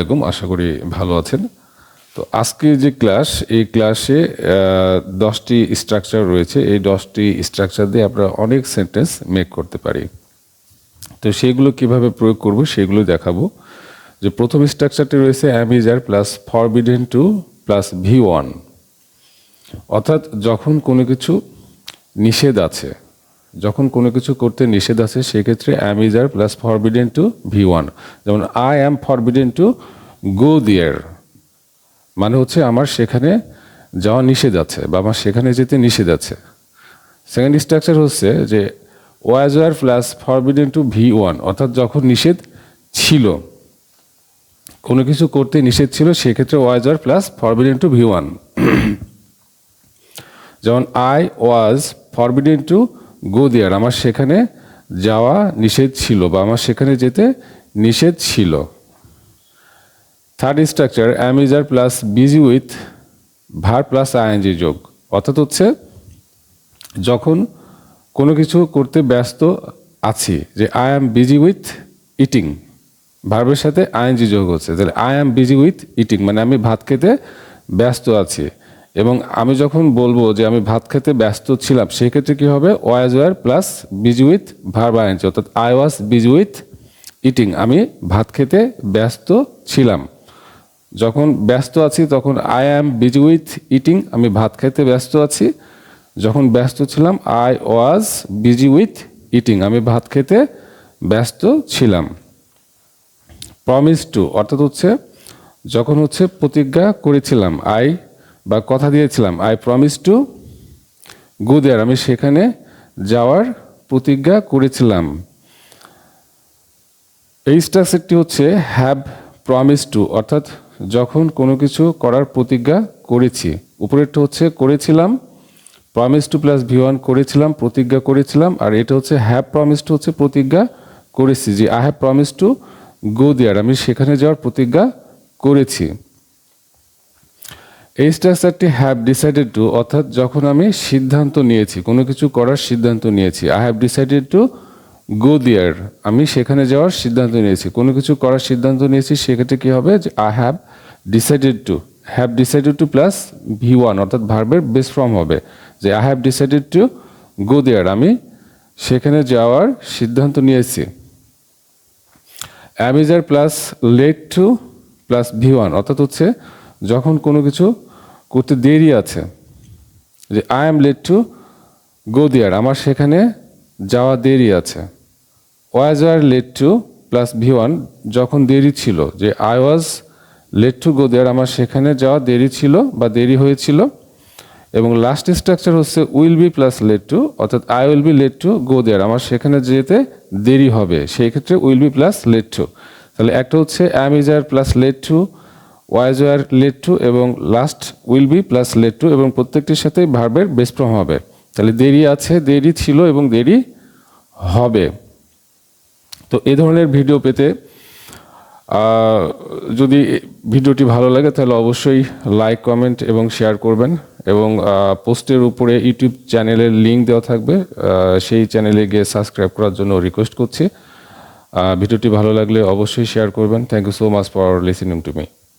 এরকম আশা করি ভালো আছেন। তো আজকে যে ক্লাস, এই ক্লাসে 10টি স্ট্রাকচার রয়েছে। এই 10টি স্ট্রাকচার দিয়ে আমরা অনেক সেন্টেন্স মেক করতে পারি। তো সেইগুলো কিভাবে প্রয়োগ করব সেগুলো দেখাবো। যে প্রথম স্ট্রাকচারটি রয়েছে am is are plus forbidden to plus V1, অর্থাৎ যখন কোনো কিছু নিষেধ আছে, যখন কোনো কিছু করতে নিষেধ আছে, সেক্ষেত্রে am is are plus forbidden to V1। যেমন I am forbidden to go there, মানে হচ্ছে আমার সেখানে যাওয়া নিষেধ আছে বা আমার সেখানে যেতে নিষেধ আছে। সেকেন্ড স্ট্রাকচার হচ্ছে যে ওয়াজ were plus forbidden to V1, অর্থাৎ যখন নিষেধ ছিল, কোনো কিছু করতে নিষেধ ছিল, সেক্ষেত্রে was were plus forbidden to V1। যেমন I was forbidden to go there, আমার সেখানে যাওয়া নিষেধ ছিল বা আমার সেখানে যেতে নিষেধ ছিল। Third structure am is are plus busy with verb plus ING যোগ, অর্থাৎ হচ্ছে যখন কোনো কিছু করতে ব্যস্ত আছি, যে I am busy with eating, ভার্বের সাথে আইএনজি যোগ হচ্ছে, তাহলে I am busy with eating মানে আমি ভাত খেতে ব্যস্ত আছি। এবং আমি যখন বলবো যে আমি ভাত খেতে ব্যস্ত ছিলাম, সেক্ষেত্রে কী হবে, was were plus busy with verb ING, অর্থাৎ I was busy with eating, আমি ভাত খেতে ব্যস্ত ছিলাম। যখন ব্যস্ত আছি তখন I am busy with eating, আমি ভাত খেতে ব্যস্ত আছি। যখন ব্যস্ত ছিলাম I was busy with eating, আমি ভাত খেতে ব্যস্ত ছিলাম। প্রমিস টু, অর্থাৎ হচ্ছে যখন হচ্ছে প্রতিজ্ঞা করেছিলাম, আই বা কথা দিয়েছিলাম, I promise to go there, আমি সেখানে যাওয়ার প্রতিজ্ঞা করেছিলাম। এই স্ট্রাকচারটি হচ্ছে হ্যাভ প্রমিস টু, অর্থাৎ যখন কোনো কিছু করার প্রতিজ্ঞা করেছি। উপরেরটা হচ্ছে করেছিলাম, প্রমিস টু প্লাস V1 করেছিলাম, প্রতিজ্ঞা করেছিলাম। আর এটা হচ্ছে হ্যাভ প্রমিস টু, হচ্ছে প্রতিজ্ঞা করেছি, যে I have promise to go there, আমি সেখানে যাওয়ার প্রতিজ্ঞা করেছি। এই স্ট্রাকচারটি হ্যাভ ডিসাইডেড টু, অর্থাৎ যখন আমি সিদ্ধান্ত নিয়েছি, কোনো কিছু করার সিদ্ধান্ত নিয়েছি, I have decided to go there, আমি সেখানে যাওয়ার সিদ্ধান্ত নিয়েছি, কোনো কিছু করার সিদ্ধান্ত নিয়েছি, সেক্ষেত্রে কী হবে, যে I have decided to, have decided to plus V1, অর্থাৎ ভার্বের বেস ফর্ম হবে, যে I have decided to go there, আমি সেখানে যাওয়ার সিদ্ধান্ত নিয়েছি। Am is are plus late to plus V1, অর্থাৎ হচ্ছে যখন কোনো কিছু করতে দেরি আছে, যে I am late to go there, আমার সেখানে যাওয়া দেরি আছে। Was were late to plus V1, যখন দেরি ছিল, যে I was late to go there, আমার সেখানে যাওয়া দেরি ছিল বা দেরি হয়েছিল। এবং লাস্ট স্ট্রাকচার হচ্ছে will be plus late to, অর্থাৎ I will be late to go there, আমার সেখানে যেতে দেরি হবে, সেই ক্ষেত্রে will be plus late to. তাহলে একটা হচ্ছে am is are plus late to, was were late to, এবং last will be plus late to, এবং প্রত্যেকটির সাথে ভার্বের বেস ফর্ম হবে। তাহলে দেরি আছে, দেরি ছিল এবং দেরি হবে। তো এই ধরনের ভিডিও পেতে যদি ভিডিওটি ভালো লাগে তাহলে অবশ্যই লাইক, কমেন্ট এবং শেয়ার করবেন। এবং পোস্টের উপরে ইউটিউব চ্যানেলের লিঙ্ক দেওয়া থাকবে, সেই চ্যানেলে গিয়ে সাবস্ক্রাইব করার জন্য রিকোয়েস্ট করছি। ভিডিওটি ভালো লাগলে অবশ্যই শেয়ার করবেন। Thank you so much for listening to me.